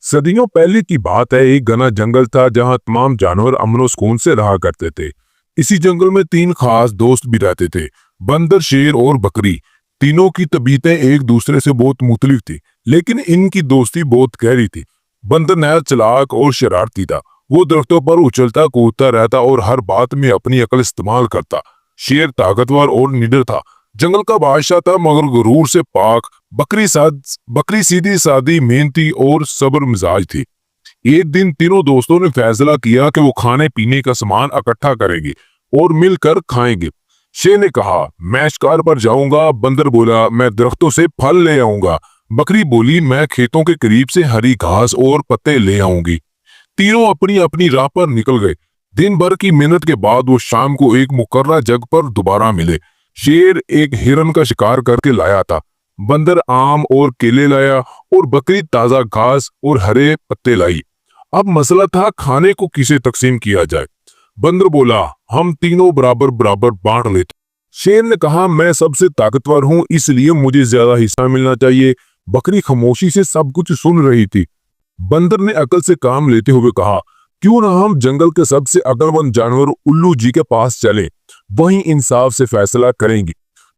सदियों पहले की बात है। एक घना जंगल था जहां तमाम जानवर अमन सुकून से रहा करते थे। इसी जंगल में तीन खास दोस्त भी रहते थे, बंदर, शेर और बकरी। तीनों की तबीयतें एक दूसरे से बहुत मुख्तलिफ थी, लेकिन इनकी दोस्ती बहुत गहरी थी। बंदर नया चालाक और शरारती था। वो दरख्तों पर उछलता कूदता रहता और हर बात में अपनी अकल इस्तेमाल करता। शेर ताकतवर और निडर था, जंगल का बादशाह था मगर गुरूर से पाक। बकरी सीधी सादी, मेहनती और सब्र मिजाज थी। एक दिन तीनों दोस्तों ने फैसला किया कि वो खाने पीने का सामान इकट्ठा करेंगे और मिलकर खाएंगे। शेर ने कहा, मैं शिकार पर जाऊंगा। बंदर बोला, मैं दरख्तों से फल ले आऊंगा। बकरी बोली, मैं खेतों के करीब से हरी घास और पत्ते ले आऊंगी। तीनों अपनी अपनी राह पर निकल गए। दिन भर की मेहनत के बाद वो शाम को एक मुकर्रर जगह पर दोबारा मिले। शेर एक हिरन का शिकार करके लाया था, बंदर आम और केले लाया और बकरी ताजा घास और हरे पत्ते लाई। अब मसला था खाने को किसे तकसीम किया जाए। बंदर बोला, हम तीनों बराबर बराबर बांट लेते। शेर ने कहा, मैं सबसे ताकतवर हूं, इसलिए मुझे ज्यादा हिस्सा मिलना चाहिए। बकरी खामोशी से सब कुछ सुन रही थी। बंदर ने अकल से काम लेते हुए कहा, क्यों ना हम जंगल के सबसे अकलमंद जानवर उल्लू जी के पास चलें, वहीं इंसाफ से फैसला करेंगे।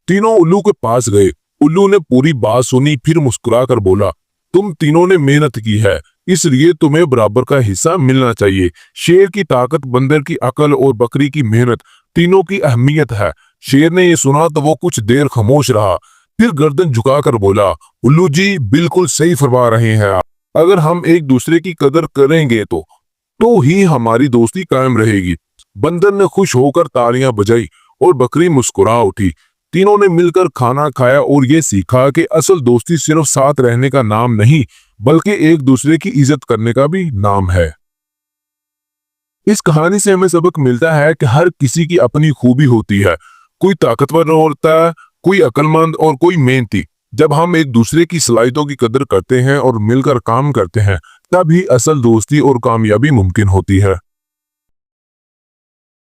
तीनों उल्लू के पास गए। उल्लू ने पूरी बात सुनी, फिर मुस्कुराकर बोला, तुम तीनों ने मेहनत की है, इसलिए तुम्हें बराबर का हिस्सा मिलना चाहिए। शेर की ताकत, बंदर की अकल और बकरी की मेहनत, तीनों की अहमियत है। शेर ने ये सुना तो वो कुछ देर खामोश रहा, फिर गर्दन झुकाकर बोला, उल्लू जी बिल्कुल सही फरमा रहे हैं आप। अगर हम एक दूसरे की कदर करेंगे तो ही हमारी दोस्ती कायम रहेगी। बंदर ने खुश होकर तालियां बजाई और बकरी मुस्कुरा उठी। तीनों ने मिलकर खाना खाया और ये सीखा कि असल दोस्ती सिर्फ साथ रहने का नाम नहीं, बल्कि एक दूसरे की इज्जत करने का भी नाम है। इस कहानी से हमें सबक मिलता है कि हर किसी की अपनी खूबी होती है। कोई ताकतवर होता है, कोई अक्लमंद और कोई मेहनती। जब हम एक दूसरे की सलाहियतों की कदर करते हैं और मिलकर काम करते हैं, तभी असल दोस्ती और कामयाबी मुमकिन होती है।